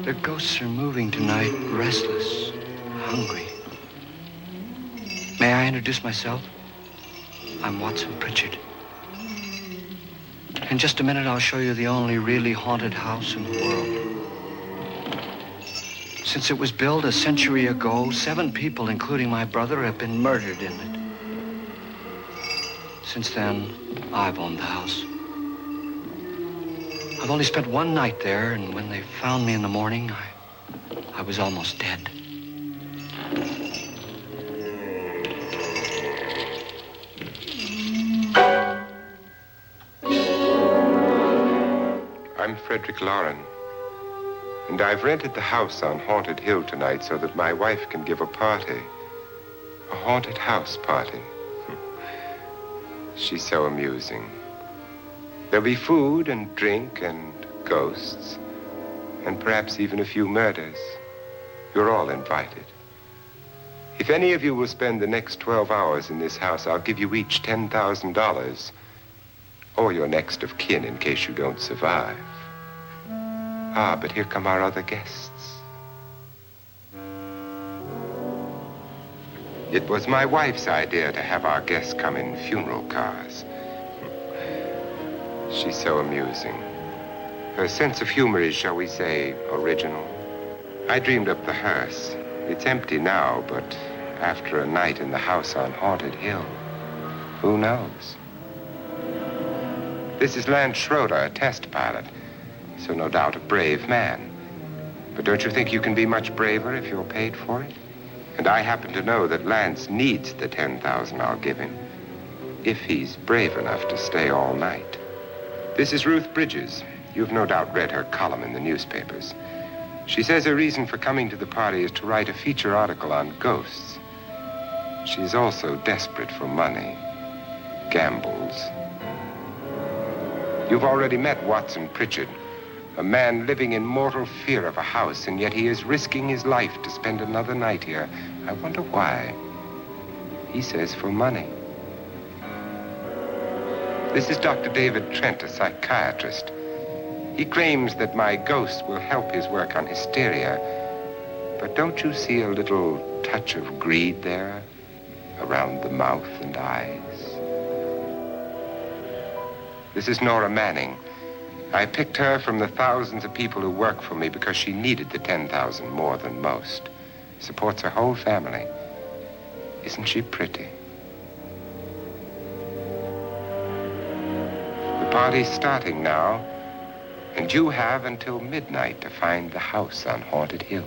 The ghosts are moving tonight, restless, hungry. May I introduce myself? I'm Watson Pritchard. In just a minute, I'll show you the only really haunted house in the world. Since it was built a century ago, 7 people, including my brother, have been murdered in it. Since then, I've owned the house. I've only spent one night there, and when they found me in the morning, I was almost dead. I'm Frederick Lauren, and I've rented the house on Haunted Hill tonight so that my wife can give a party. A haunted house party. She's so amusing. There'll be food and drink and ghosts, and perhaps even a few murders. You're all invited. If any of you will spend the next 12 hours in this house, I'll give you each $10,000, or your next of kin in case you don't survive. Ah, but here come our other guests. It was my wife's idea to have our guests come in funeral cars. She's so amusing. Her sense of humor is, shall we say, original. I dreamed up the hearse. It's empty now, but after a night in the house on Haunted Hill, who knows? This is Lance Schroeder, a test pilot, so no doubt a brave man. But don't you think you can be much braver if you're paid for it? And I happen to know that Lance needs the $10,000 I'll give him, if he's brave enough to stay all night. This is Ruth Bridges. You've no doubt read her column in the newspapers. She says her reason for coming to the party is to write a feature article on ghosts. She's also desperate for money, gambles. You've already met Watson Pritchard, a man living in mortal fear of a house, and yet he is risking his life to spend another night here. I wonder why. He says for money. This is Dr. David Trent, a psychiatrist. He claims that my ghost will help his work on hysteria. But don't you see a little touch of greed there around the mouth and eyes? This is Nora Manning. I picked her from the thousands of people who work for me because she needed the $10,000 more than most. Supports her whole family. Isn't she pretty? The party's starting now, and you have until midnight to find the house on Haunted Hill.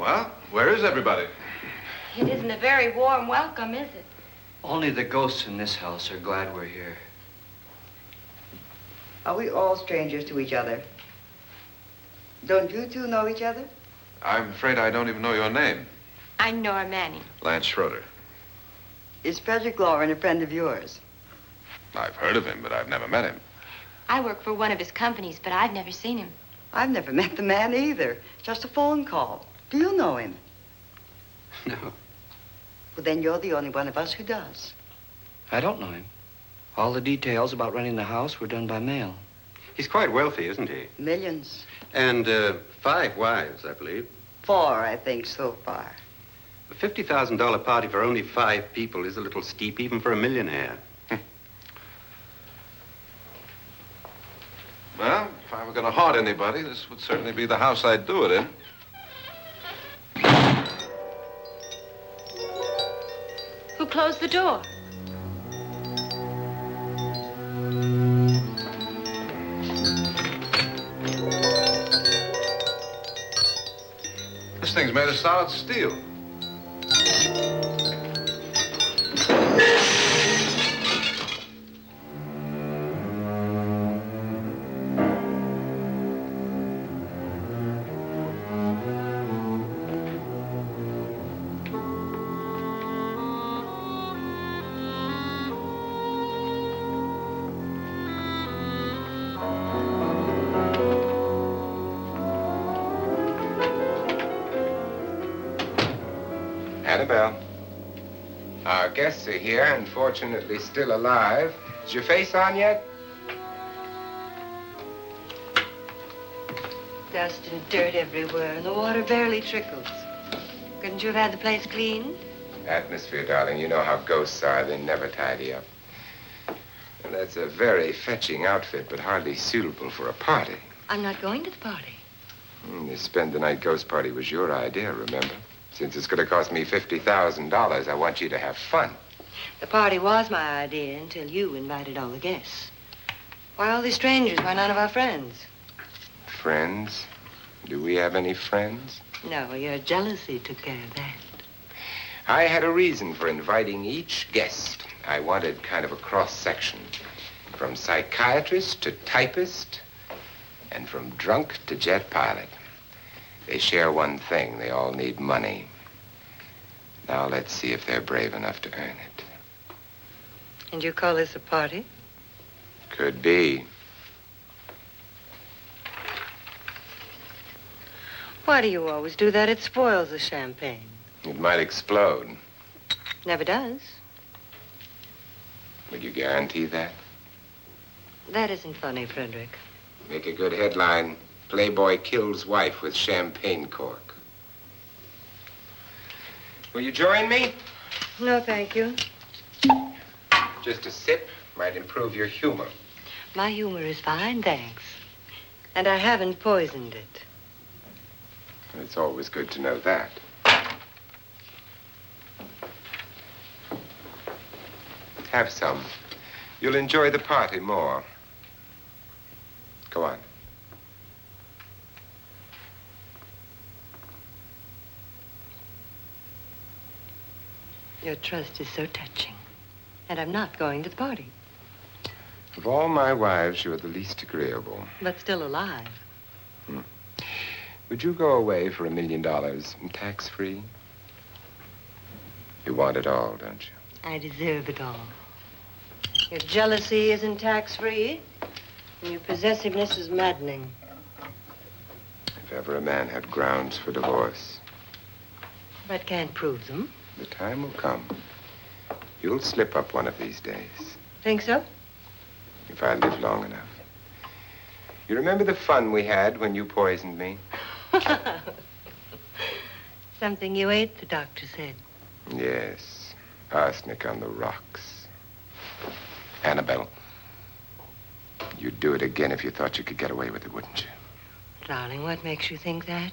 Well, where is everybody? It isn't a very warm welcome, is it? Only the ghosts in this house are glad we're here. Are we all strangers to each other? Don't you two know each other? I'm afraid I don't even know your name. I'm Nora Manning. Lance Schroeder. Is Frederick Lauren a friend of yours? I've heard of him, but I've never met him. I work for one of his companies, but I've never seen him. I've never met the man either. Just a phone call. Do you know him? No, Well, then you're the only one of us who does. I don't know him. All the details about running the house were done by mail. He's quite wealthy, isn't he? Millions. And 5 wives, I believe. 4, I think, so far. A $50,000 party for only 5 people is a little steep, even for a millionaire. Well, if I were going to haunt anybody, this would certainly be the house I'd do it in. Who closed the door? This thing's made of solid steel. Annabelle, our guests are here, unfortunately still alive. Is your face on yet? Dust and dirt everywhere, and the water barely trickles. Couldn't you have had the place cleaned? Atmosphere, darling. You know how ghosts are. They never tidy up. And that's a very fetching outfit, but hardly suitable for a party. I'm not going to the party. The spend-the-night ghost party was your idea, remember? Since it's going to cost me $50,000, I want you to have fun. The party was my idea until you invited all the guests. Why, all these strangers were none of our friends. Friends? Do we have any friends? No, your jealousy took care of that. I had a reason for inviting each guest. I wanted kind of a cross-section. From psychiatrist to typist, and from drunk to jet pilot. They share one thing. They all need money. Now let's see if they're brave enough to earn it. And you call this a party? Could be. Why do you always do that? It spoils the champagne. It might explode. Never does. Would you guarantee that? That isn't funny, Frederick. Make a good headline. Playboy kills wife with champagne cork. Will you join me? No, thank you. Just a sip might improve your humor. My humor is fine, thanks. And I haven't poisoned it. It's always good to know that. Have some. You'll enjoy the party more. Go on. Your trust is so touching. And I'm not going to the party. Of all my wives, you're the least agreeable. But still alive. Would you go away for $1 million tax-free? You want it all, don't you? I deserve it all. Your jealousy isn't tax-free, and your possessiveness is maddening. If ever a man had grounds for divorce, But can't prove them. the time will come. You'll slip up one of these days, Think so? if I live long enough. You remember the fun we had when you poisoned me? Something you ate, the doctor said. Yes, arsenic on the rocks. Annabelle, you'd do it again if you thought you could get away with it, wouldn't you? Darling, what makes you think that?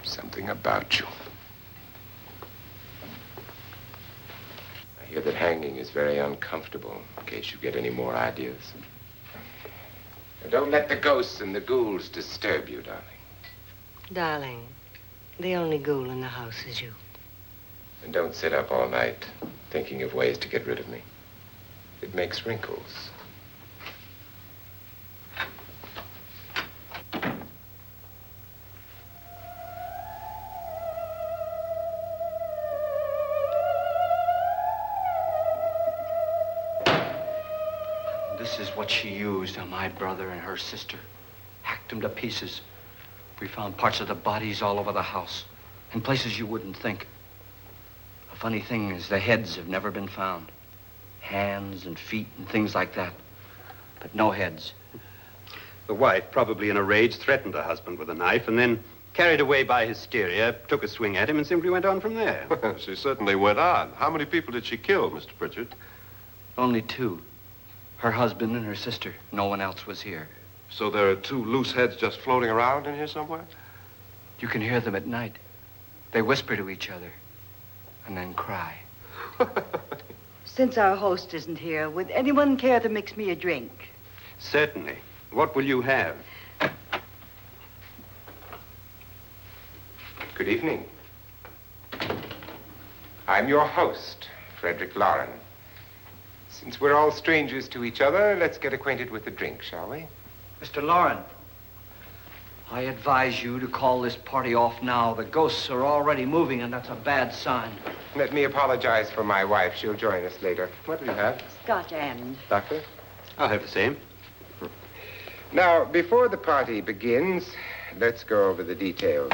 Something about you. I hear that hanging is very uncomfortable, in case you get any more ideas. Now, don't let the ghosts and the ghouls disturb you, darling. Darling, The only ghoul in the house is you. And don't sit up all night thinking of ways to get rid of me. It makes wrinkles. This is what she used on my brother and her sister. Hacked them to pieces. We found parts of the bodies all over the house, in places you wouldn't think. The funny thing is the heads have never been found. Hands and feet and things like that. But no heads. The wife, probably in a rage, threatened her husband with a knife and then, carried away by hysteria, took a swing at him and simply went on from there. She certainly went on. How many people did she kill, Mr. Pritchard? Only two. Her husband and her sister. No one else was here. So there are two loose heads just floating around in here somewhere? You can hear them at night. They whisper to each other and then cry. Since our host isn't here, would anyone care to mix me a drink? Certainly. What will you have? Good evening. I'm your host, Frederick Lauren. Since we're all strangers to each other, let's get acquainted with a drink, shall we? Mr. Lauren, I advise you to call this party off now. The ghosts are already moving, and that's a bad sign. Let me apologize for my wife. She'll join us later. What do you have? Scotch and. Doctor? I'll have the same. Now, before the party begins, let's go over the details.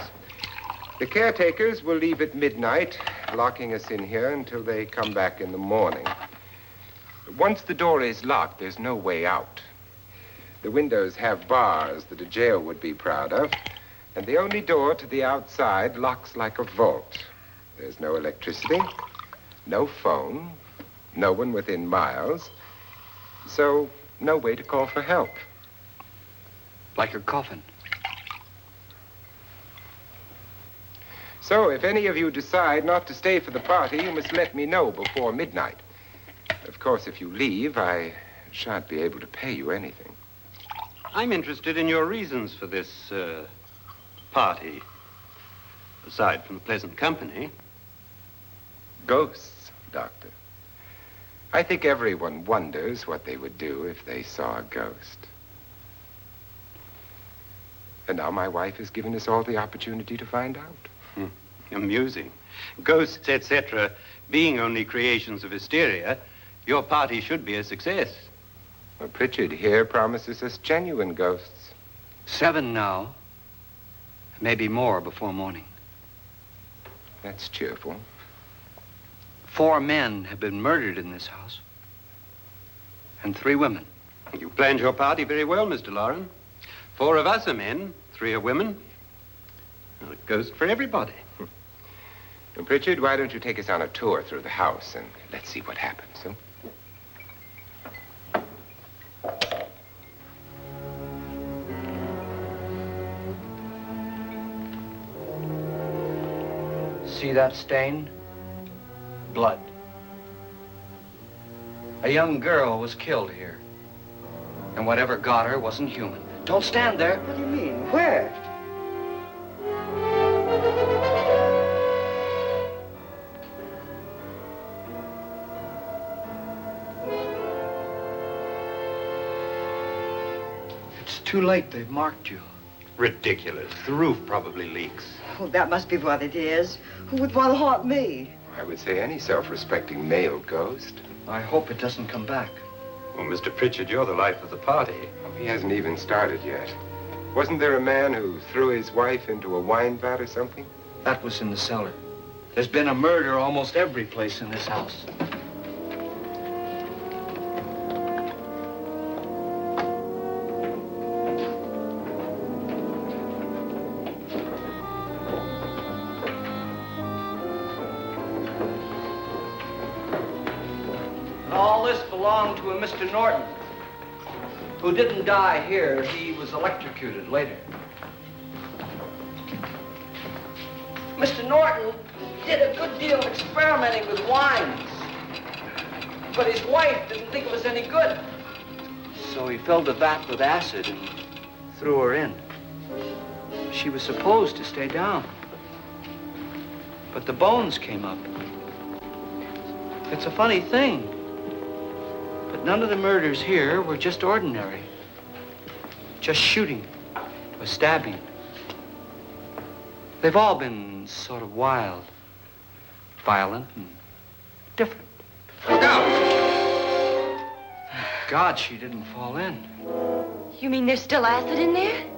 The caretakers will leave at midnight, locking us in here until they come back in the morning. Once the door is locked, there's no way out. The windows have bars that a jail would be proud of, and the only door to the outside locks like a vault. There's no electricity, no phone, no one within miles, so no way to call for help. Like a coffin. So if any of you decide not to stay for the party, you must let me know before midnight. Of course, if you leave, I shan't be able to pay you anything. I'm interested in your reasons for this, party. Aside from the pleasant company. Ghosts, Doctor. I think everyone wonders what they would do if they saw a ghost. And now my wife has given us all the opportunity to find out. Amusing. Ghosts, etc., being only creations of hysteria, your party should be a success. Well, Pritchard here promises us genuine ghosts. 7 now. Maybe more before morning. That's cheerful. 4 men have been murdered in this house. And 3 women. You planned your party very well, Mr. Lauren. 4 of us are men, 3 are women. Well, a ghost for everybody. And Pritchard, why don't you take us on a tour through the house and let's see what happens, huh? See that stain? Blood. A young girl was killed here. And whatever got her wasn't human. Don't stand there. What do you mean? Where? It's too late. They've marked you. Ridiculous. The roof probably leaks. Oh, that must be what it is. Who would want to haunt me? I would say any self-respecting male ghost. I hope it doesn't come back. Well, Mr. Pritchard, you're the life of the party. Oh, he hasn't even started yet. Wasn't there a man who threw his wife into a wine vat or something? That was in the cellar. There's been a murder almost every place in this house. All this belonged to a Mr. Norton, who didn't die here. He was electrocuted later. Mr. Norton did a good deal of experimenting with wines, but his wife didn't think it was any good. So he filled the vat with acid and threw her in. She was supposed to stay down. But the bones came up. It's a funny thing. But none of the murders here were just ordinary. Just shooting or stabbing. They've all been sort of wild, violent, and different. Look out! God, she didn't fall in. You mean there's still acid in there?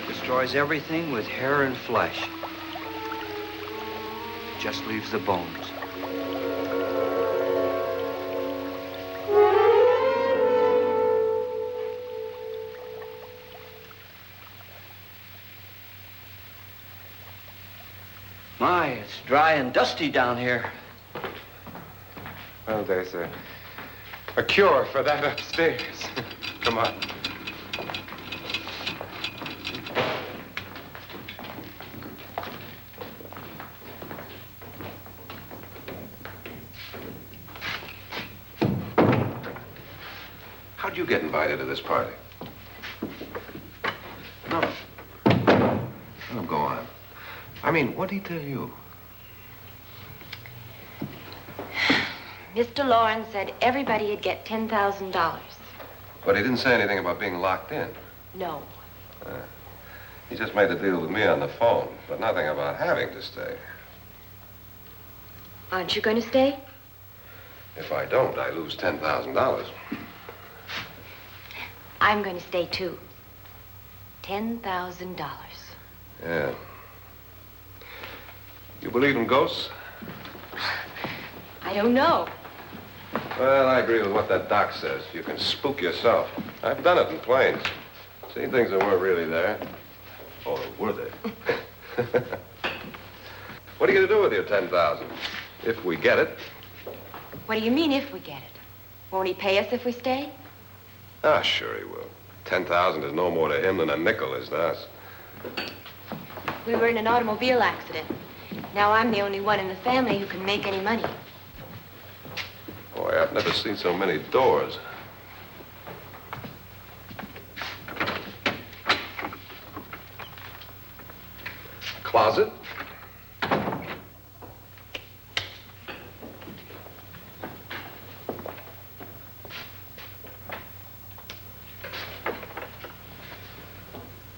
Destroys everything with hair and flesh. Just leaves the bones. My, it's dry and dusty down here. Well, there's a cure for that upstairs. Come on. How'd you get invited to this party? No. Oh, go on. I mean, what'd he tell you? Mr. Lawrence said everybody'd get $10,000. But he didn't say anything about being locked in. No. He just made the deal with me on the phone, but nothing about having to stay. Aren't you going to stay? If I don't, I lose $10,000. I'm going to stay, too. $10,000. Yeah. You believe in ghosts? I don't know. Well, I agree with what that doc says. You can spook yourself. I've done it in planes. Seen things that weren't really there. Or were they? What are you going to do with your $10,000? If we get it. What do you mean, if we get it? Won't he pay us if we stay? Ah, sure he will. 10,000 is no more to him than a nickel is to us. We were in an automobile accident. Now I'm the only one in the family who can make any money. Boy, I've never seen so many doors. Closet.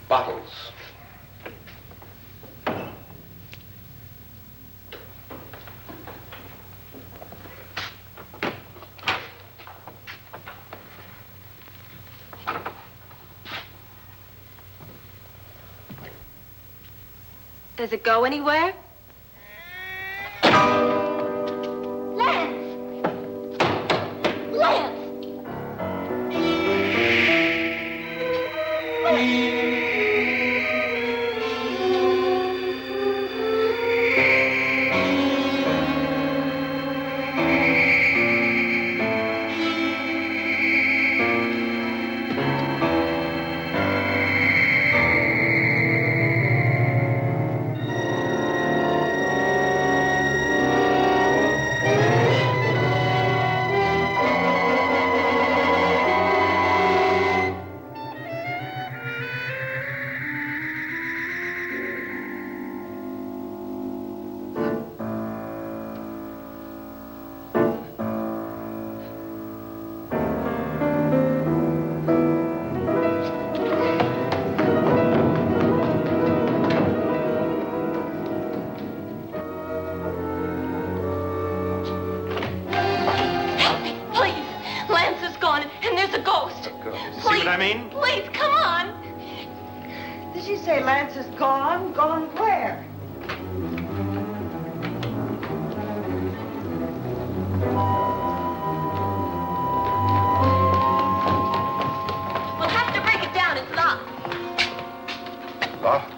Bottles. Does it go anywhere? Lance! Lance! Please, come on. Did she say Lance is gone? Gone where? We'll have to break it down. It's locked. Locked?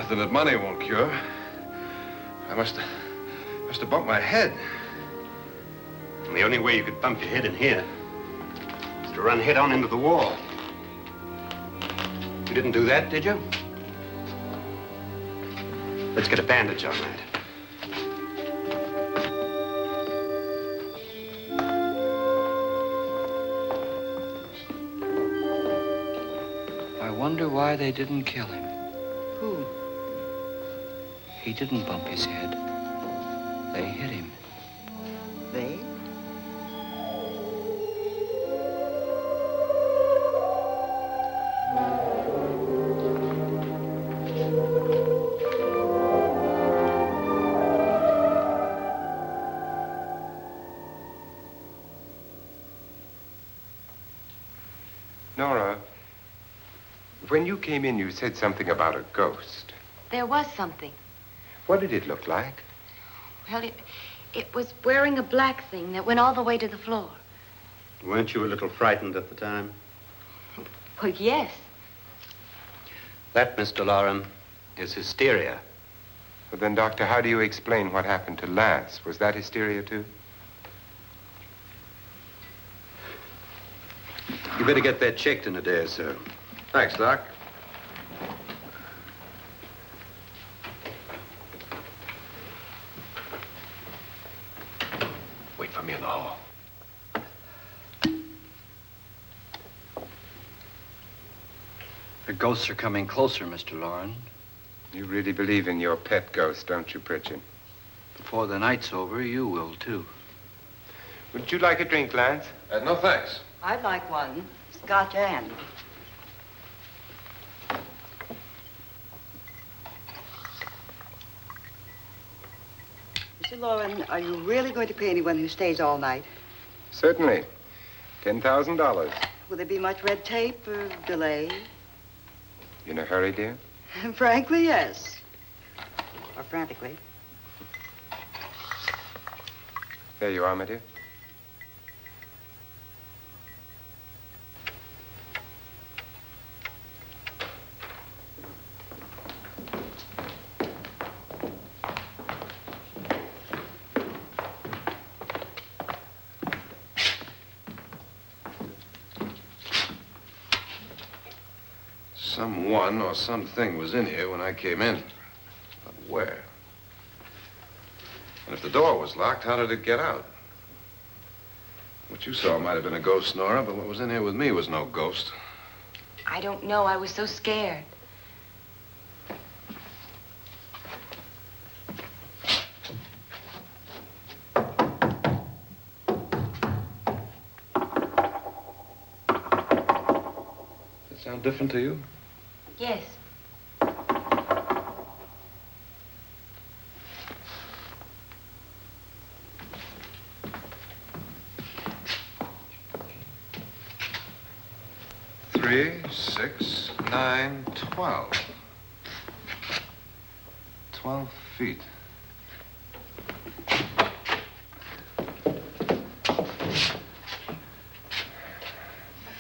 Nothing that money won't cure. I must have bumped my head. And the only way you could bump your head in here is to run head on into the wall. You didn't do that, did you? Let's get a bandage on that. I wonder why they didn't kill him. Who? He didn't bump his head. They hit him. They? Nora, when you came in, you said something about a ghost. There was something. What did it look like? Well, it was wearing a black thing that went all the way to the floor. Weren't you a little frightened at the time? Well, yes. That, Mr. Loren, is hysteria. Well, then, Doctor, how do you explain what happened to Lance? Was that hysteria, too? You better get that checked in a day or so. Thanks, Doc. Wait for me in the hall. The ghosts are coming closer, Mr. Loren. You really believe in your pet ghost, don't you, Pritchard? Before the night's over, you will, too. Would you like a drink, Lance? No, thanks. I'd like one. Scotch and. Mr. Loren, are you really going to pay anyone who stays all night? Certainly. $10,000. Will there be much red tape or delay? You in a hurry, dear? Frankly, yes. Or frantically. There you are, my dear. Someone or something was in here when I came in. But where? And if the door was locked, how did it get out? What you saw might have been a ghost, Nora, but what was in here with me was no ghost. I don't know. I was so scared. Does it sound different to you? Yes. Three, 6, 9, 12. 12 feet.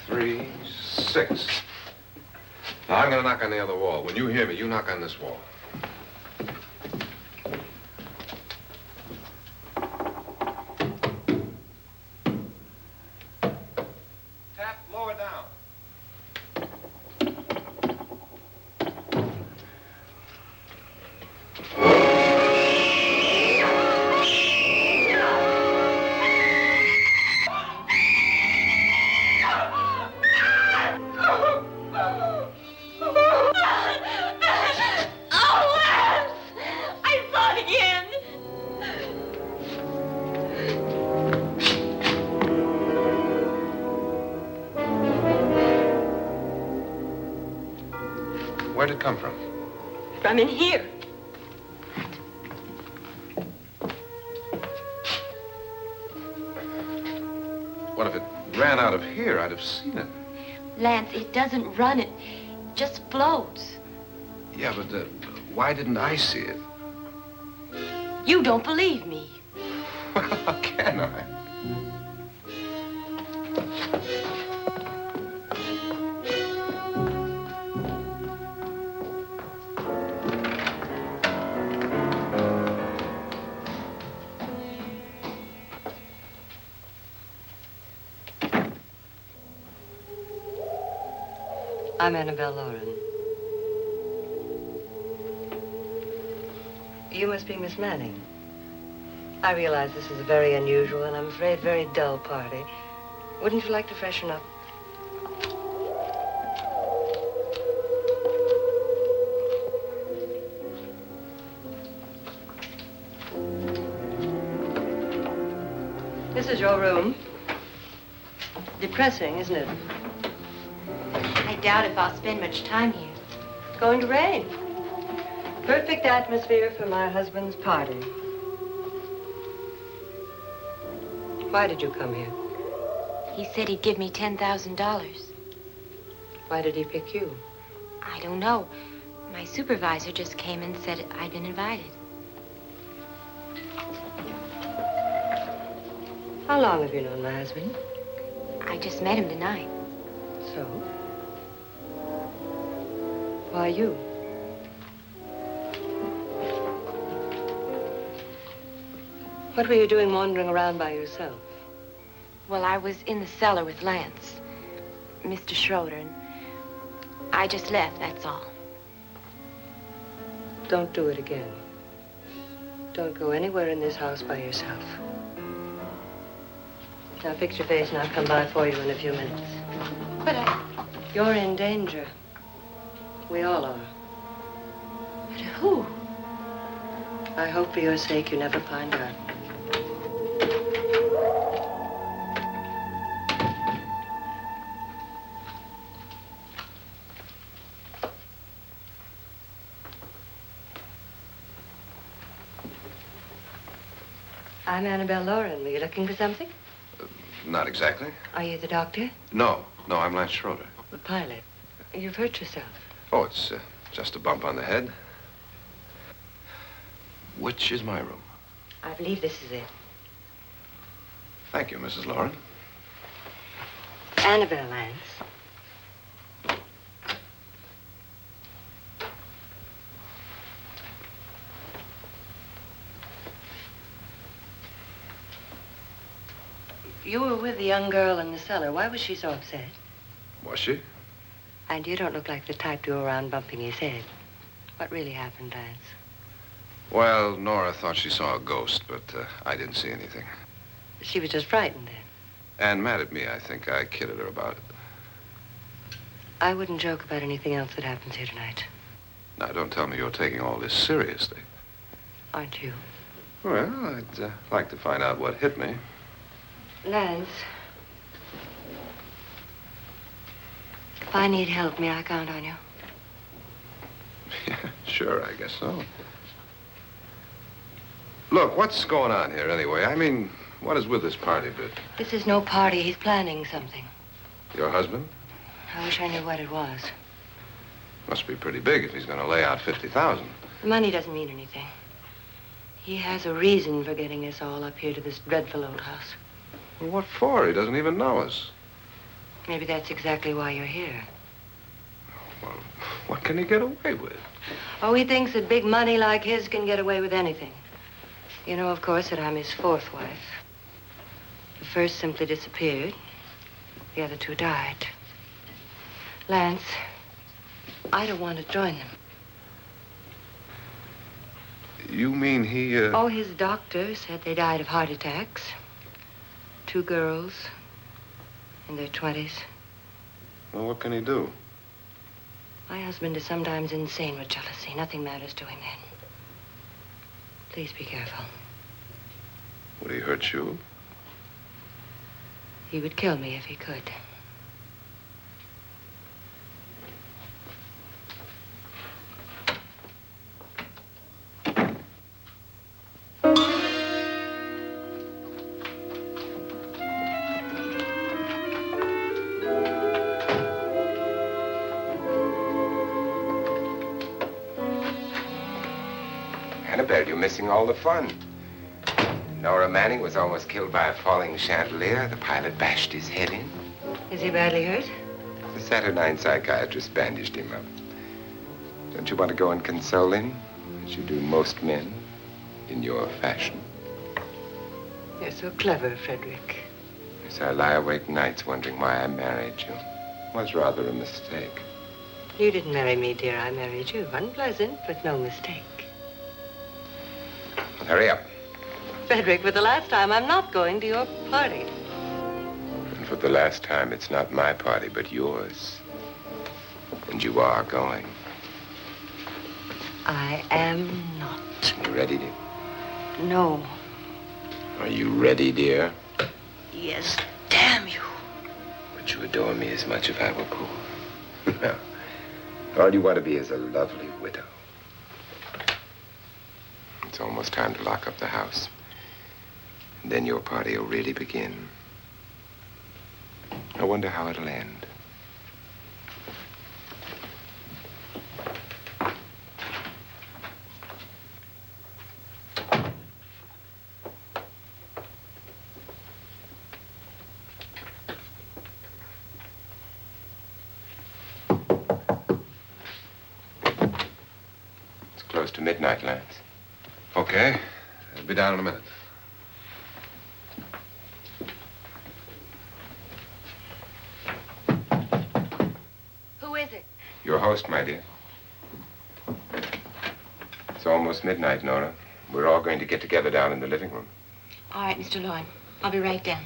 Three, 6. Now, I'm going to knock on the other wall. When you hear me, you knock on this wall. Tap lower down. Where'd it come from? From in here. What if it ran out of here? I'd have seen it. Lance, it doesn't run. It just floats. Yeah, but why didn't I see it? You don't believe me. Well, how can I? I'm Annabelle Lauren. You must be Miss Manning. I realize this is a very unusual and I'm afraid very dull party. Wouldn't you like to freshen up? This is your room. Depressing, isn't it? I doubt if I'll spend much time here. It's going to rain. Perfect atmosphere for my husband's party. Why did you come here? He said he'd give me $10,000. Why did he pick you? I don't know. My supervisor just came and said I'd been invited. How long have you known my husband? I just met him tonight. So? Why you? What were you doing wandering around by yourself? Well, I was in the cellar with Lance, Mr. Schroeder, and I just left, that's all. Don't do it again. Don't go anywhere in this house by yourself. Now fix your face and I'll come by for you in a few minutes. But You're in danger. We all are. but who? I hope for your sake you never find out. I'm Annabelle Lauren. Were you looking for something? Not exactly. Are you the doctor? No, I'm Lance Schroeder. The pilot. You've hurt yourself. Oh, it's just a bump on the head. Which is my room? I believe this is it. Thank you, Mrs. Lauren. Annabelle Lance. You were with the young girl in the cellar. Why was she so upset? Was she? And you don't look like the type to go around bumping his head. What really happened, Lance? Well, Nora thought she saw a ghost, but I didn't see anything. She was just frightened then. And mad at me, I think. I kidded her about it. I wouldn't joke about anything else that happens here tonight. Now, don't tell me you're taking all this seriously. Aren't you? Well, I'd like to find out what hit me. Lance. If I need help, may I count on you? Yeah, sure, I guess so. Look, what's going on here anyway? I mean, what is with this party bit? This is no party. He's planning something. Your husband? I wish I knew what it was. Must be pretty big if he's going to lay out 50,000. The money doesn't mean anything. He has a reason for getting us all up here to this dreadful old house. Well, what for? He doesn't even know us. Maybe that's exactly why you're here. Well, what can he get away with? Oh, he thinks that big money like his can get away with anything. You know, of course, that I'm his fourth wife. The first simply disappeared. The other two died. Lance, I don't want to join them. You mean he, Oh, his doctor said they died of heart attacks. 2 girls in their 20s. Well, what can he do? My husband is sometimes insane with jealousy. Nothing matters to him then. Please be careful. Would he hurt you? He would kill me if he could. Annabelle, you're missing all the fun. Nora Manning was almost killed by a falling chandelier. The pilot bashed his head in. Is he badly hurt? The Saturnine psychiatrist bandaged him up. Don't you want to go and console him, as you do most men, in your fashion? You're so clever, Frederick. Yes, I lie awake nights wondering why I married you. It was rather a mistake. You didn't marry me, dear. I married you. Unpleasant, but no mistake. Well, hurry up. Frederick, for the last time, I'm not going to your party. And for the last time, it's not my party, but yours. And you are going. I am not. You ready, dear? No. Are you ready, dear? Yes, damn you. Would you adore me as much if I were poor? No. All you want to be is a lovely widow. It's almost time to lock up the house. And then your party will really begin. I wonder how it'll end. It's close to midnight, Lance. Okay. I'll be down in a minute. Who is it? Your host, my dear. It's almost midnight, Nora. We're all going to get together down in the living room. All right, Mr. Lloyd. I'll be right down.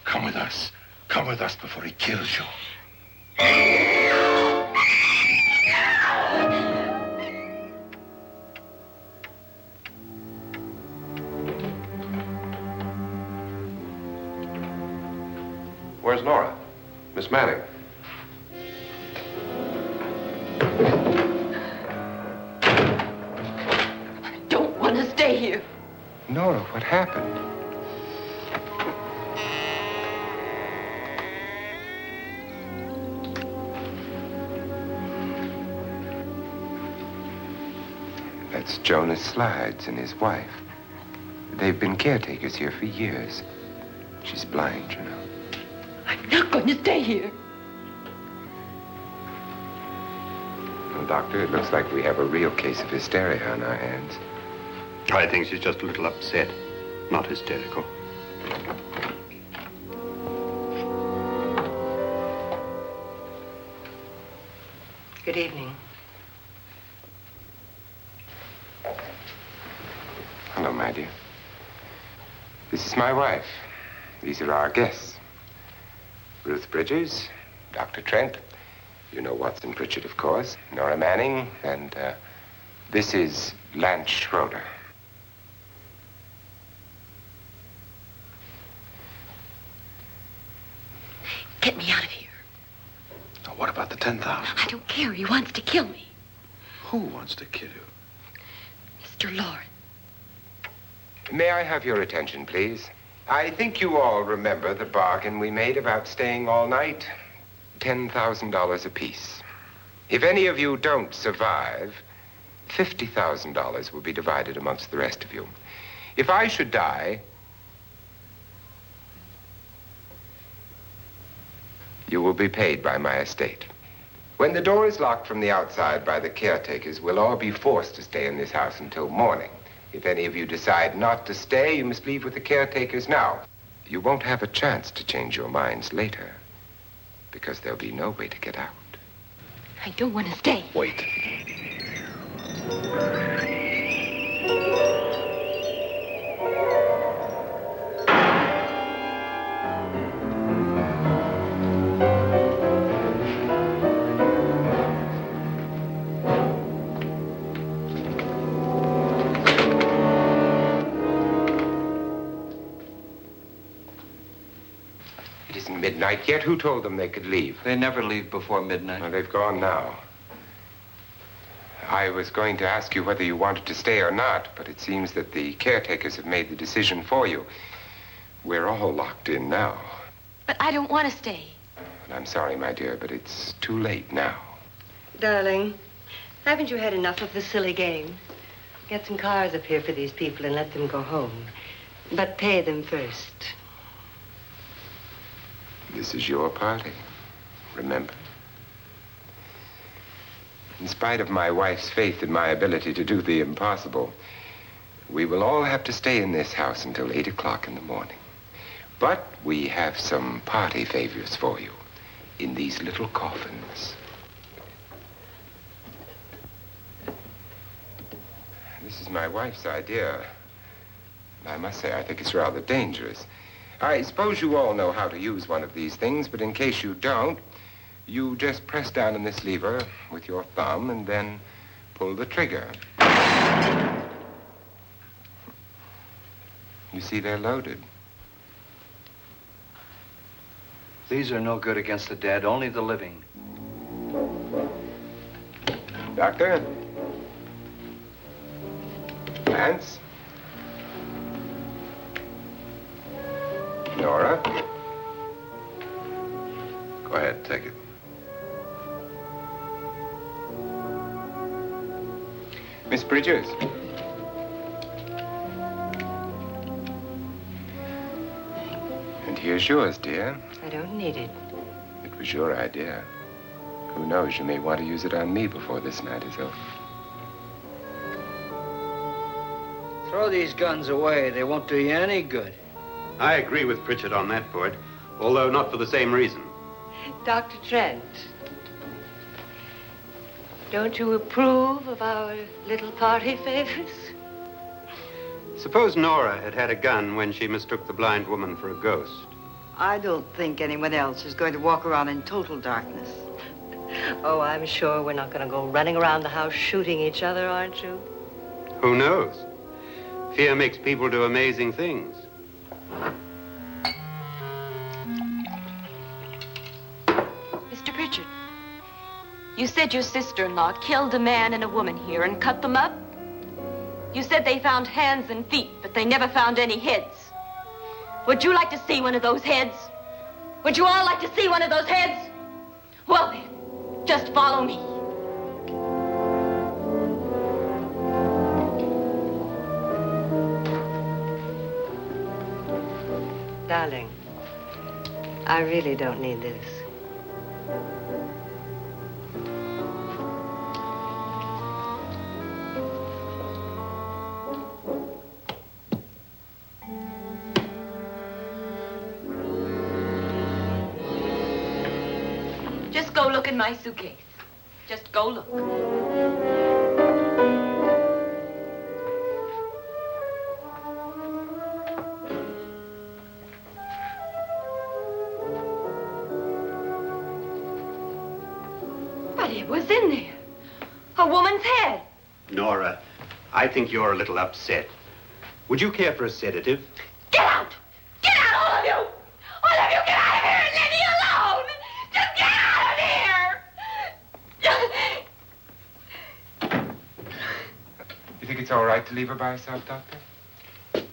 Come with us. Come with us before he kills you. Where's Nora? Miss Manning. I don't want to stay here. Nora, what happened? That's Jonas Slides and his wife. They've been caretakers here for years. She's blind, you know. I'm not going to stay here. Well, Doctor, it looks like we have a real case of hysteria on our hands. I think she's just a little upset, not hysterical. Good evening. Hello, my dear. This is my wife. These are our guests. Ruth Bridgers, Dr. Trent. You know Watson Pritchard, of course. Nora Manning, and this is Lance Schroeder. Get me out of here. Now, what about the 10,000? I don't care. He wants to kill me. Who wants to kill you? Mr. Lawrence. May I have your attention, please? I think you all remember the bargain we made about staying all night. $10,000 apiece. If any of you don't survive, $50,000 will be divided amongst the rest of you. If I should die, you will be paid by my estate. When the door is locked from the outside by the caretakers, we'll all be forced to stay in this house until morning. If any of you decide not to stay, you must leave with the caretakers now. You won't have a chance to change your minds later, because there'll be no way to get out. I don't want to stay. Wait. midnight yet. Who told them they could leave? They never leave before midnight. Well, they've gone now. I was going to ask you whether you wanted to stay or not, but it seems that the caretakers have made the decision for you. We're all locked in now. But I don't want to stay. And I'm sorry, my dear, but it's too late now. Darling, haven't you had enough of the silly game? Get some cars up here for these people and let them go home. But pay them first. This is your party, remember? In spite of my wife's faith in my ability to do the impossible, we will all have to stay in this house until 8 o'clock in the morning. But we have some party favors for you in these little coffins. This is my wife's idea. And I must say, I think it's rather dangerous. I suppose you all know how to use one of these things, but in case you don't, you just press down on this lever with your thumb and then pull the trigger. You see, they're loaded. These are no good against the dead, only the living. Doctor? Lance? Nora? Go ahead, take it. Miss Bridges? And here's yours, dear. I don't need it. It was your idea. Who knows, you may want to use it on me before this night is over. Throw these guns away. They won't do you any good. I agree with Pritchard on that point, although not for the same reason. Dr. Trent, don't you approve of our little party favors? Suppose Nora had had a gun when she mistook the blind woman for a ghost. I don't think anyone else is going to walk around in total darkness. Oh, I'm sure we're not going to go running around the house shooting each other, aren't you? Who knows? Fear makes people do amazing things. Mr. Pritchard, you said your sister-in-law killed a man and a woman here and cut them up? You said they found hands and feet, but they never found any heads. Would you like to see one of those heads? Would you all like to see one of those heads? Well then, just follow me. Darling, I really don't need this. Just go look in my suitcase. Just go look. But it was in there. A woman's head. Nora, I think you're a little upset. Would you care for a sedative? Get out! Get out, all of you! All of you, get out of here and leave me alone! Just get out of here! You think it's all right to leave her by herself, Doctor?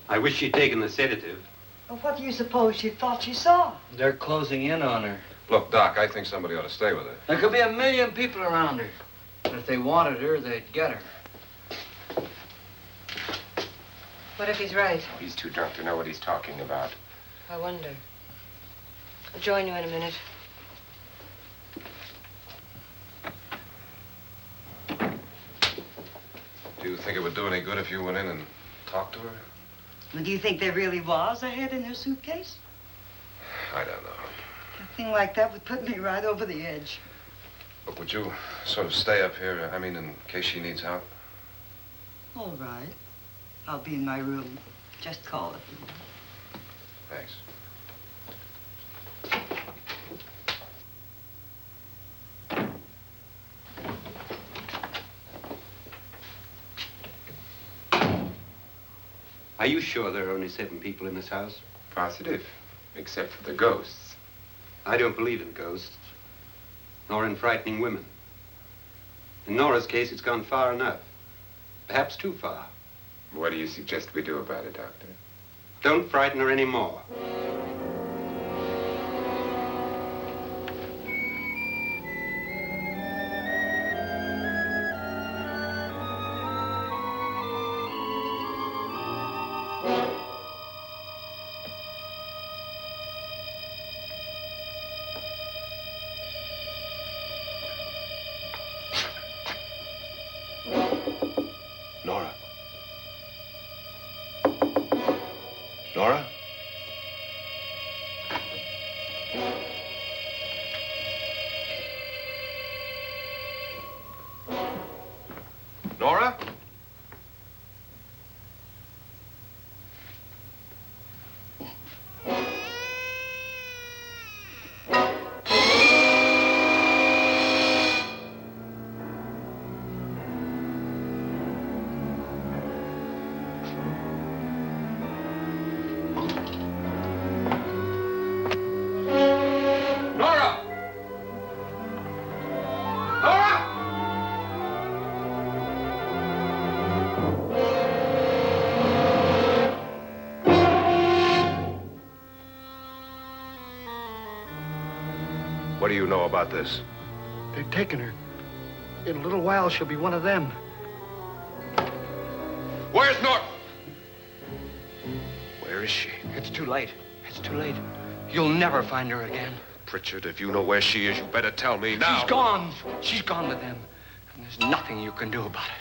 I wish she'd taken the sedative. Well, what do you suppose she thought she saw? They're closing in on her. Look, Doc, I think somebody ought to stay with her. There could be 1,000,000 people around her. But if they wanted her, they'd get her. What if he's right? He's too drunk to know what he's talking about. I wonder. I'll join you in a minute. Do you think it would do any good if you went in and talked to her? Well, do you think there really was a head in her suitcase? I don't know. A thing like that would put me right over the edge. Look, would you sort of stay up here, I mean, in case she needs help? All right. I'll be in my room. Just call it. Thanks. Are you sure there are only 7 people in this house? Positive, except for the ghosts. I don't believe in ghosts, nor in frightening women. In Nora's case, it's gone far enough. Perhaps too far. What do you suggest we do about it, Doctor? Don't frighten her anymore. Nora? Nora? Nora? Nora! Nora! What do you know about this? They've taken her. In a little while, she'll be one of them. Where's Nora? Where is she? It's too late. It's too late. You'll never find her again. Pritchard, if you know where she is, you better tell me now. She's gone. She's gone with them. And there's nothing you can do about it.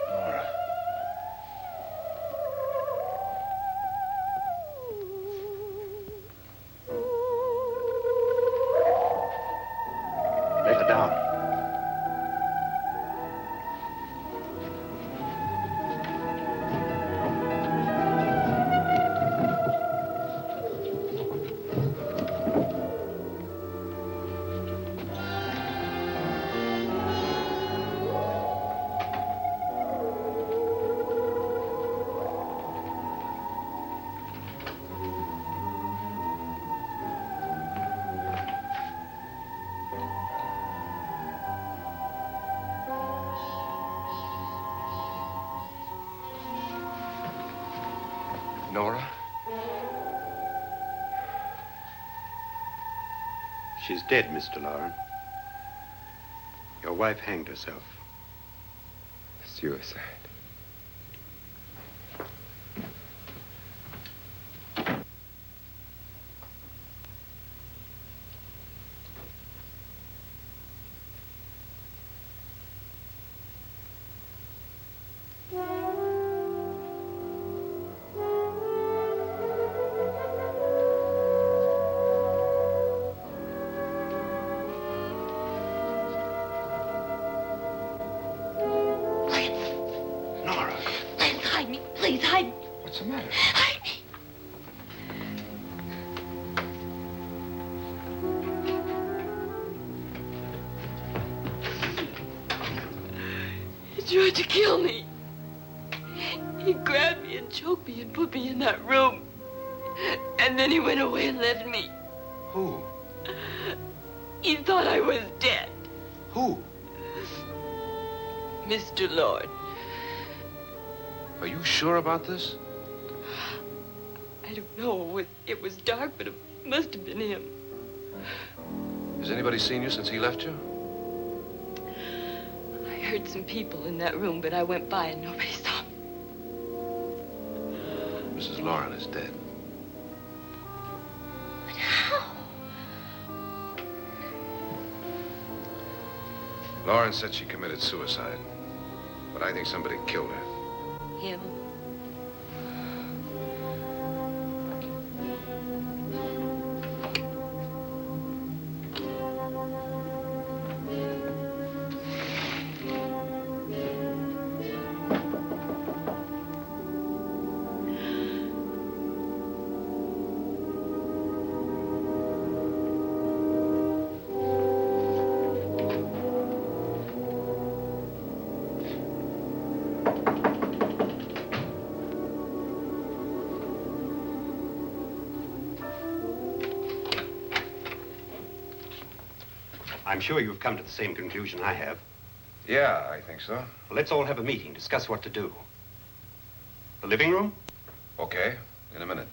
Nora. Let her down. Nora? She's dead, Mr. Lauren. Your wife hanged herself. Suicide. Nora, Hide me, please, hide me. what's the matter? Hide me. He tried to kill me. He grabbed me and choked me and put me in that room. And then he went away and left me. Who? He thought I was dead. Who? Mr. Lord. Are you sure about this? I don't know. It was dark, but it must have been him. Has anybody seen you since he left you? I heard some people in that room, but I went by and nobody saw me. Mrs. Lauren is dead. But how? Lauren said she committed suicide, but I think somebody killed her. Him? I'm sure you've come to the same conclusion I have. Yeah, I think so. Well, let's all have a meeting, discuss what to do. The living room? Okay, in a minute.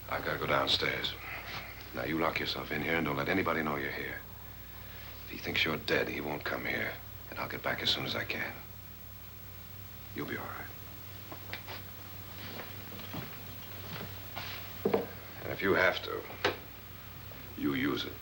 I've got to go downstairs. Now, you lock yourself in here and don't let anybody know you're here. If he thinks you're dead, he won't come here. And I'll get back as soon as I can. You'll be all right. And if you have to, you use it.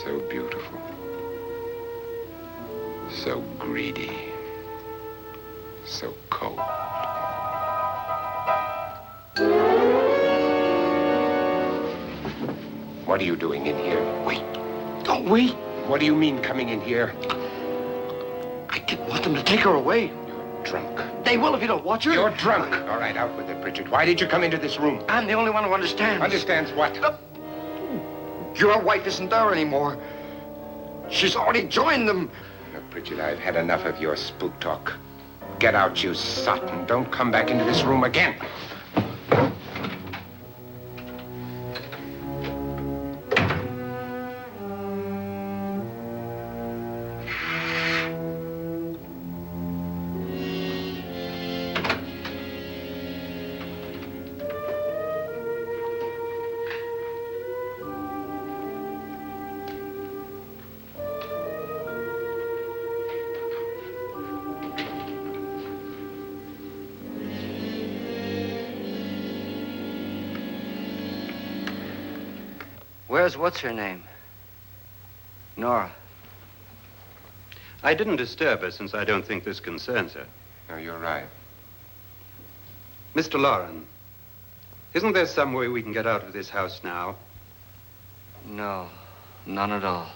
So beautiful. So greedy. So cold. What are you doing in here? Wait. Don't wait. What do you mean coming in here? I didn't want them to take her away. You're drunk. They will if you don't watch her. You're drunk. All right, out with it, Bridget. Why did you come into this room? I'm the only one who understands. Understands what? Your wife isn't there anymore. She's already joined them. Look, Bridget, I've had enough of your spook talk. Get out, you sot, and don't come back into this room again. Where's what's-her-name? Nora. I didn't disturb her since I don't think this concerns her. No, you're right. Mr. Loren, isn't there some way we can get out of this house now? No, none at all.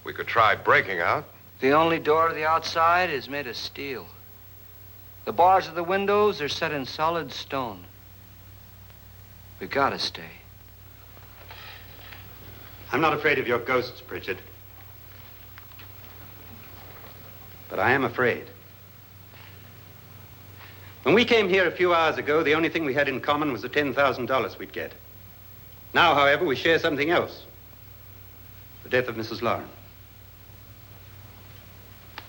We could try breaking out. The only door to the outside is made of steel. The bars of the windows are set in solid stone. We gotta stay. I'm not afraid of your ghosts, Bridget. But I am afraid. When we came here a few hours ago, the only thing we had in common was the $10,000 we'd get. Now, however, we share something else. The death of Mrs. Loren.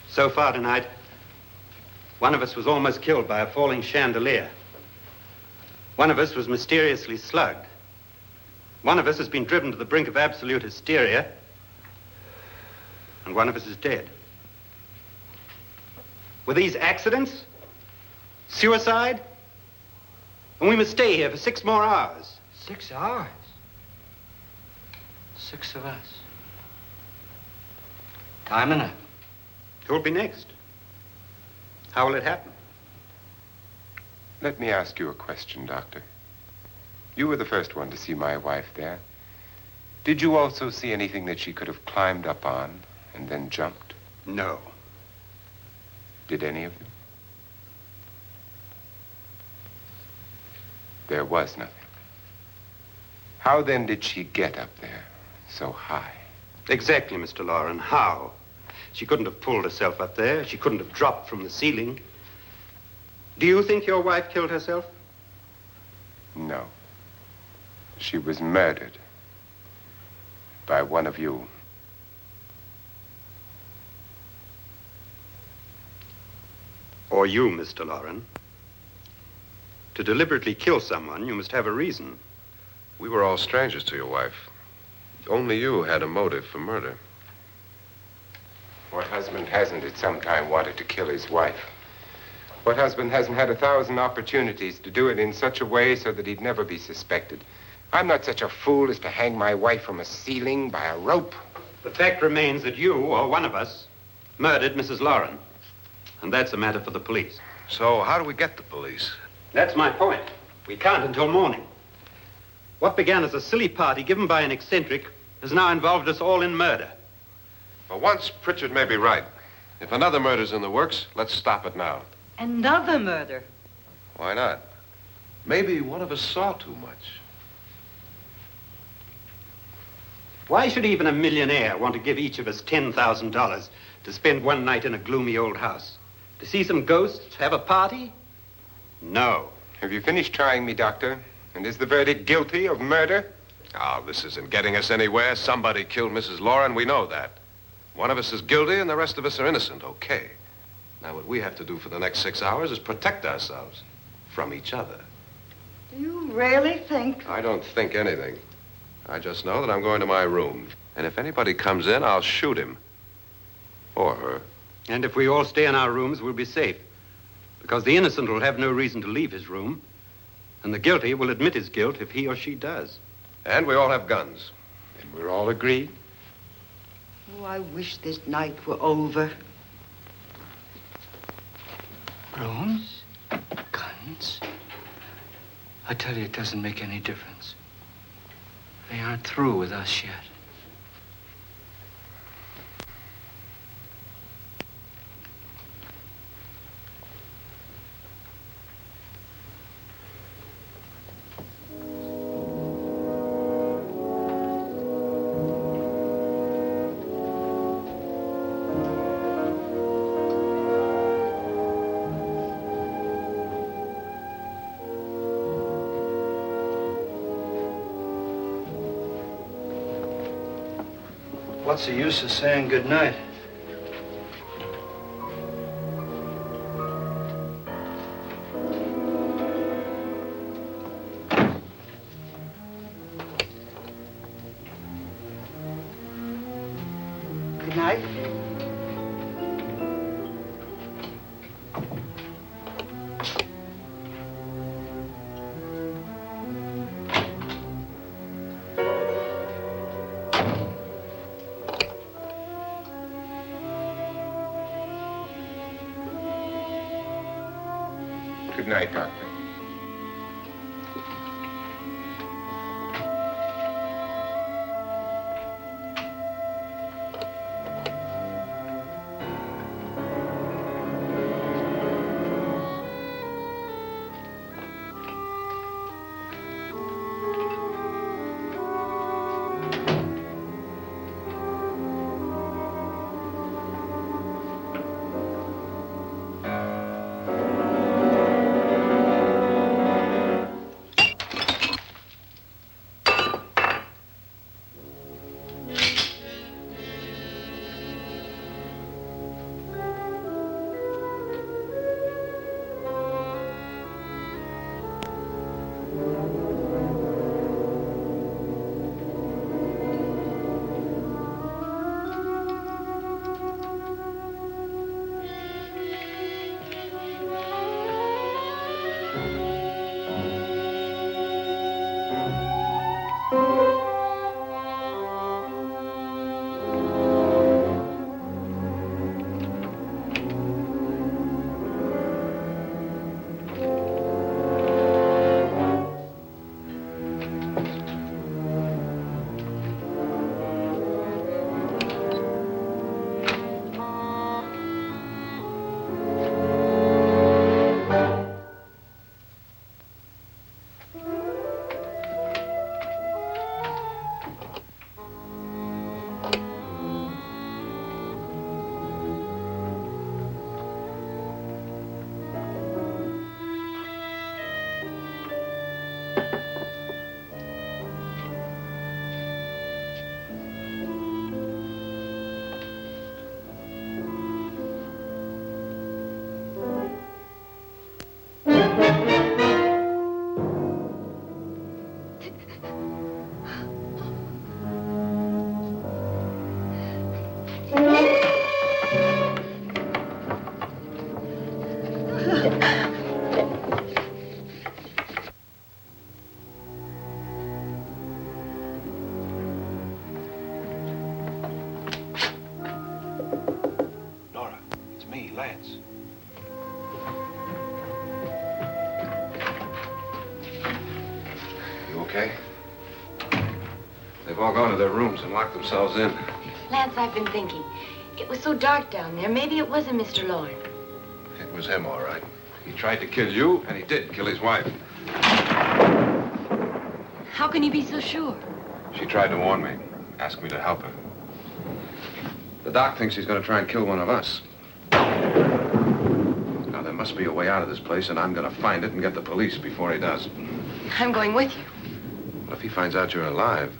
So far tonight, one of us was almost killed by a falling chandelier. One of us was mysteriously slugged. One of us has been driven to the brink of absolute hysteria, and one of us is dead. Were these accidents? Suicide? And we must stay here for 6 more hours. 6 hours? 6 of us. Time enough. Who'll be next? How will it happen? Let me ask you a question, Doctor. You were the first one to see my wife there. Did you also see anything that she could have climbed up on and then jumped? No. Did any of you? There was nothing. How then did she get up there so high? Exactly, Mr. Loren. How? She couldn't have pulled herself up there. She couldn't have dropped from the ceiling. Do you think your wife killed herself? No. She was murdered by one of you. Or you, Mr. Loren. To deliberately kill someone, you must have a reason. We were all strangers to your wife. Only you had a motive for murder. What husband hasn't at some time wanted to kill his wife? What husband hasn't had 1,000 opportunities to do it in such a way so that he'd never be suspected? I'm not such a fool as to hang my wife from a ceiling by a rope. The fact remains that you, or one of us, murdered Mrs. Lauren. And that's a matter for the police. So how do we get the police? That's my point. We can't until morning. What began as a silly party given by an eccentric has now involved us all in murder. For once, Pritchard may be right. If another murder's in the works, let's stop it now. Another murder? Why not? Maybe one of us saw too much. Why should even a millionaire want to give each of us $10,000 to spend one night in a gloomy old house? To see some ghosts, have a party? No. Have you finished trying me, Doctor? And is the verdict guilty of murder? Oh, this isn't getting us anywhere. Somebody killed Mrs. Lauren. We know that. One of us is guilty and the rest of us are innocent. Okay. Now, what we have to do for the next 6 hours is protect ourselves from each other. Do you really think? I don't think anything. I just know that I'm going to my room. And if anybody comes in, I'll shoot him. Or her. And if we all stay in our rooms, we'll be safe. Because the innocent will have no reason to leave his room. And the guilty will admit his guilt if he or she does. And we all have guns. And we're all agreed? Oh, I wish this night were over. Rooms? Guns? I tell you, it doesn't make any difference. They aren't through with us yet. What's the use of saying good night? Good night. Good night, Doctor. all gone to their rooms and locked themselves in. Lance, I've been thinking. It was so dark down there. Maybe it wasn't Mr. Lorne. It was him, all right. He tried to kill you, and he did kill his wife. How can you be so sure? She tried to warn me, asked me to help her. The doc thinks he's going to try and kill one of us. Now, there must be a way out of this place, and I'm going to find it and get the police before he does. I'm going with you. What if he finds out you're alive?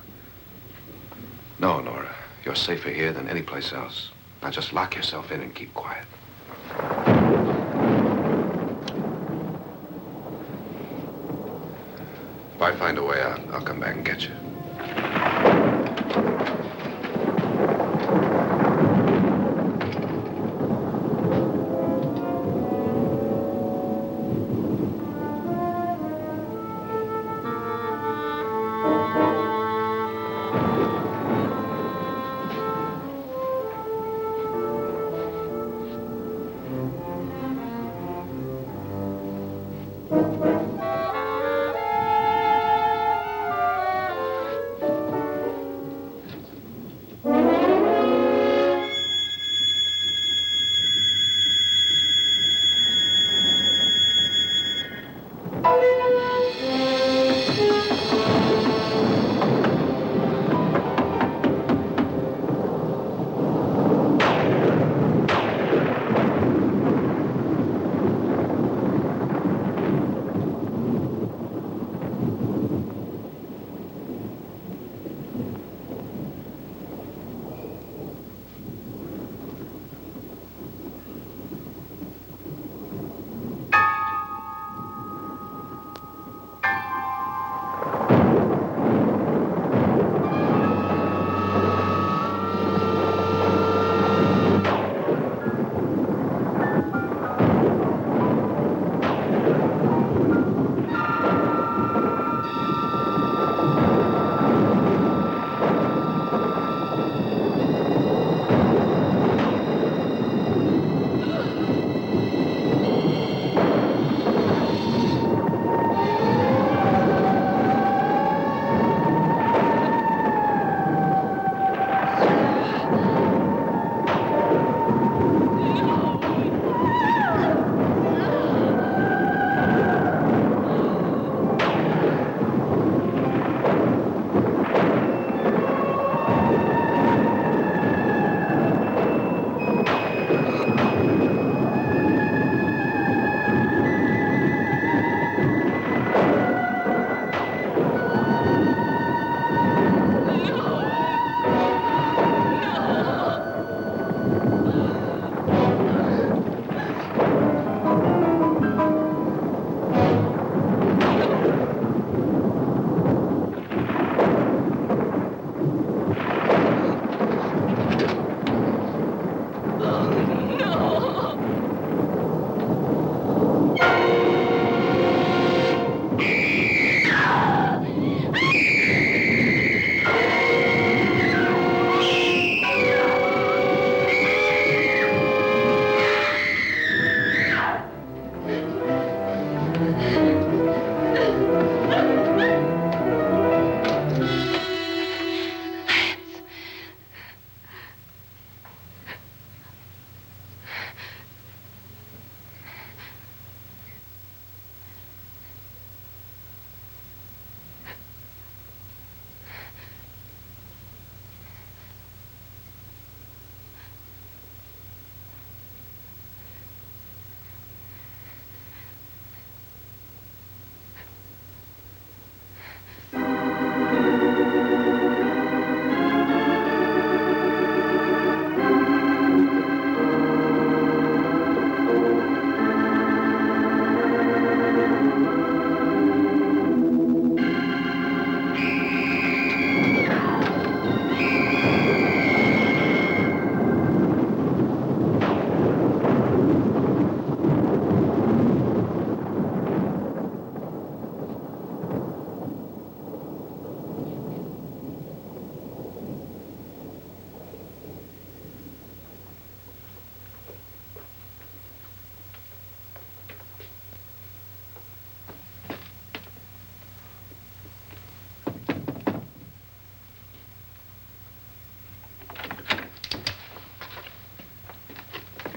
No, Nora. You're safer here than any place else. Now just lock yourself in and keep quiet. If I find a way out, I'll come back and get you.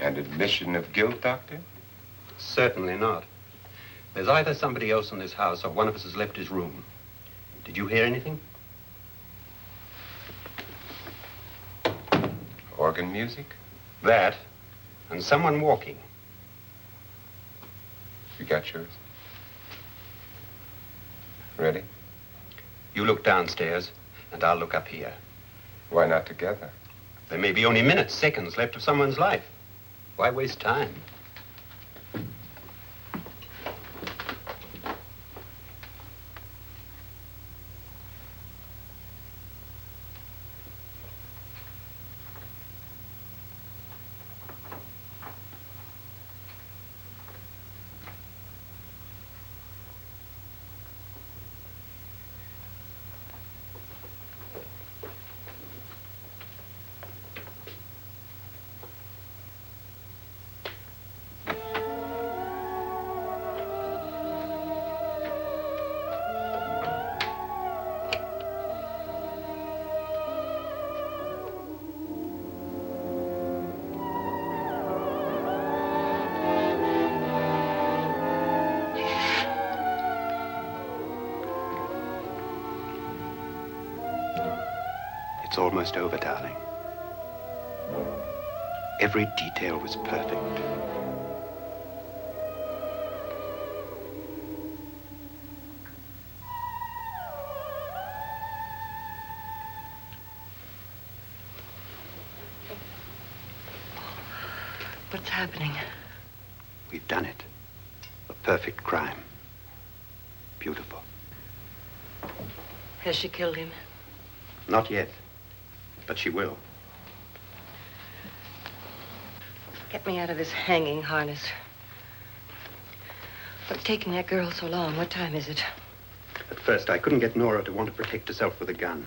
An admission of guilt, Doctor? Certainly not. There's either somebody else in this house or one of us has left his room. Did you hear anything? Organ music? That, and someone walking. You got yours? Ready? You look downstairs, and I'll look up here. Why not together? There may be only minutes, seconds left of someone's life. Why waste time? It's almost over, darling. Every detail was perfect. What's happening? We've done it. A perfect crime. Beautiful. Has she killed him? Not yet, but she will. Get me out of this hanging harness. What's taking that girl so long? What time is it? At first, I couldn't get Nora to want to protect herself with a gun.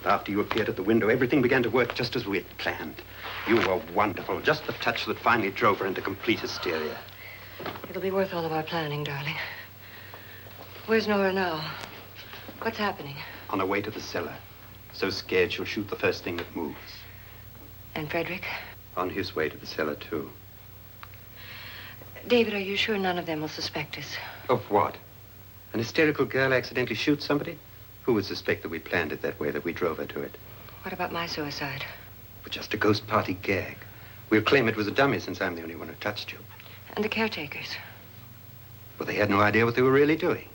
But after you appeared at the window, everything began to work just as we had planned. You were wonderful. Just the touch that finally drove her into complete hysteria. It'll be worth all of our planning, darling. Where's Nora now? What's happening? On her way to the cellar. So scared she'll shoot the first thing that moves. And Frederick? On his way to the cellar, too. David, are you sure none of them will suspect us? Of what? An hysterical girl accidentally shoots somebody? Who would suspect that we planned it that way, that we drove her to it? What about my suicide? But just a ghost party gag. We'll claim it was a dummy since I'm the only one who touched you. And the caretakers? Well, they had no idea what they were really doing.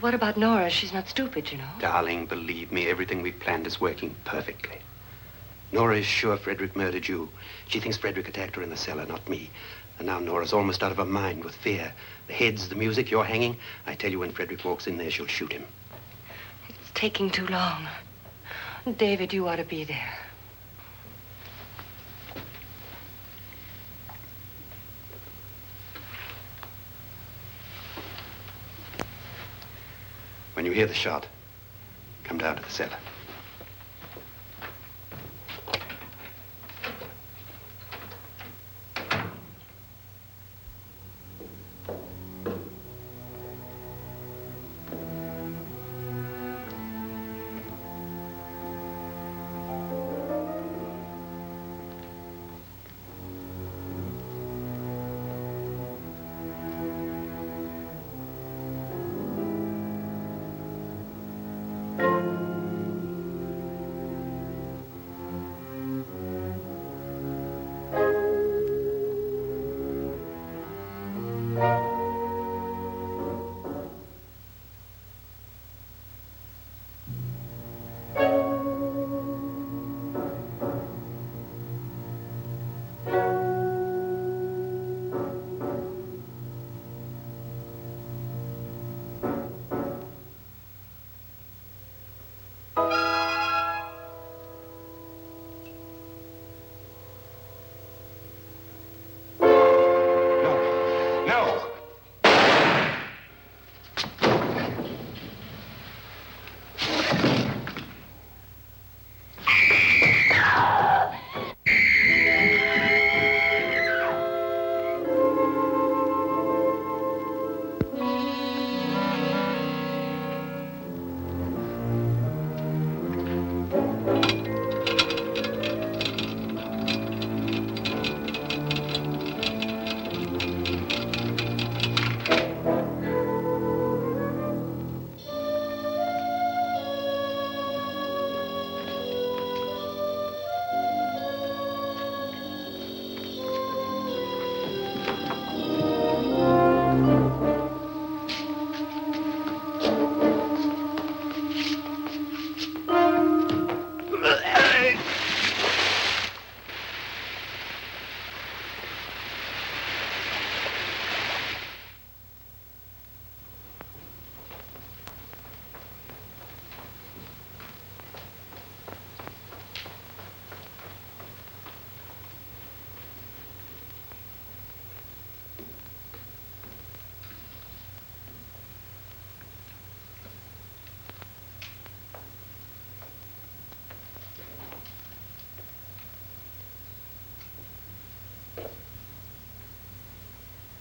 What about Nora? She's not stupid, you know. Darling, believe me, everything we planned is working perfectly. Nora is sure Frederick murdered you. She thinks Frederick attacked her in the cellar, not me. And now Nora's almost out of her mind with fear. The heads, the music, you're hanging. I tell you, when Frederick walks in there, she'll shoot him. It's taking too long. David, you ought to be there. When you hear the shot, come down to the cellar.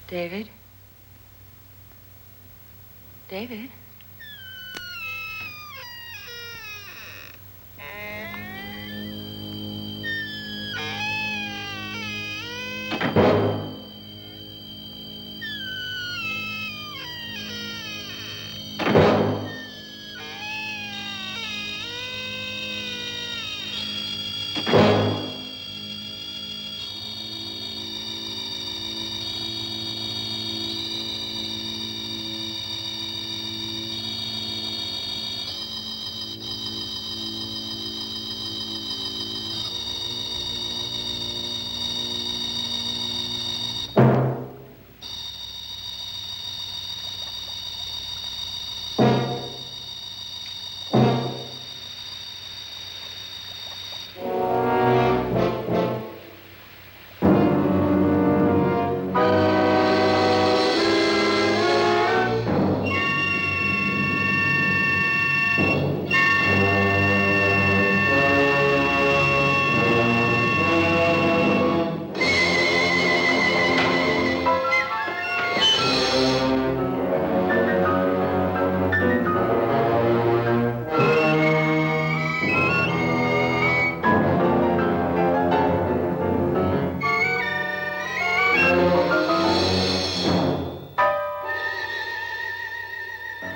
David? David?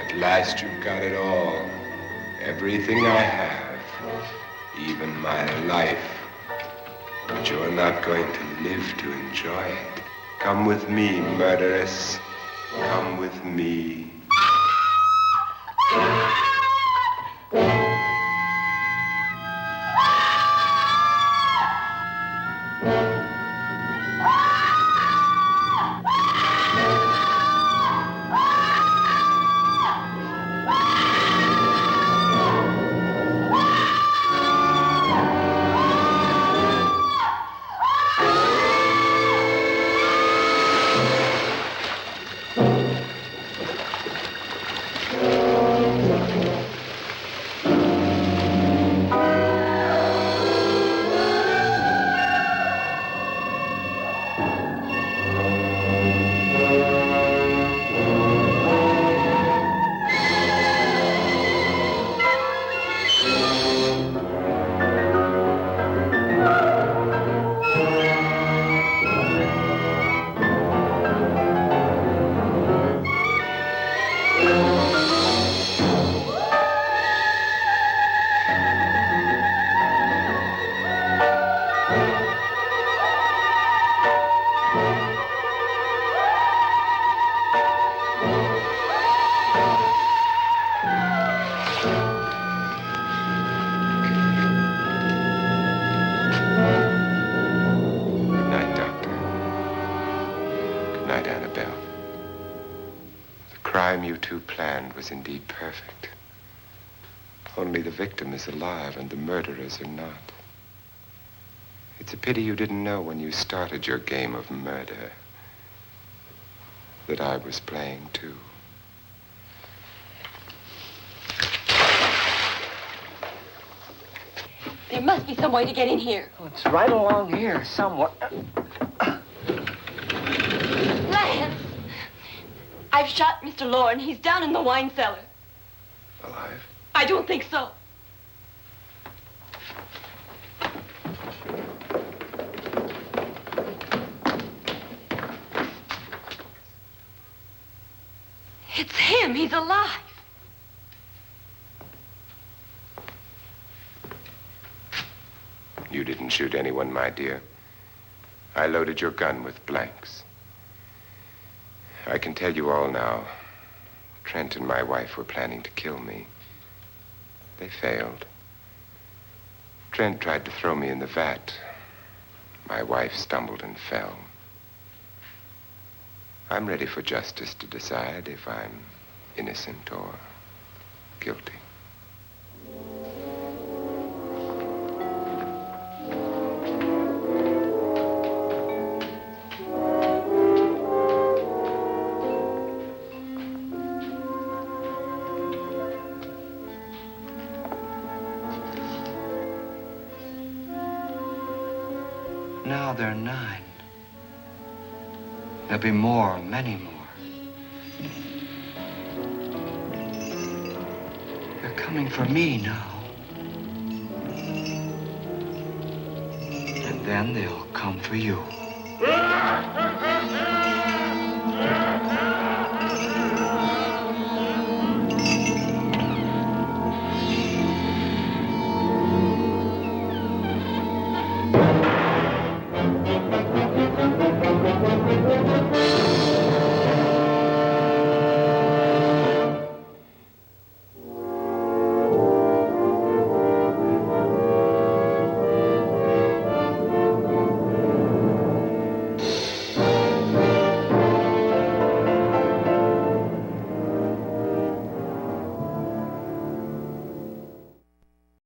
At last you've got it all. Everything I have. Even my life. But you're not going to live to enjoy it. Come with me, murderess. Come with me. You two planned was indeed perfect. Only the victim is alive and the murderers are not. It's a pity you didn't know when you started your game of murder that I was playing too. There must be some way to get in here. Oh, it's right along here somewhere. Lance! I've shot Mr. Loren. He's down in the wine cellar. Alive? I don't think so. It's him. He's alive. You didn't shoot anyone, my dear. I loaded your gun with blanks. I can tell you all now. Trent and my wife were planning to kill me. They failed. Trent tried to throw me in the vat. My wife stumbled and fell. I'm ready for justice to decide if I'm innocent or guilty. Now they're 9. There'll be more, many more. They're coming for me now. And then they'll come for you.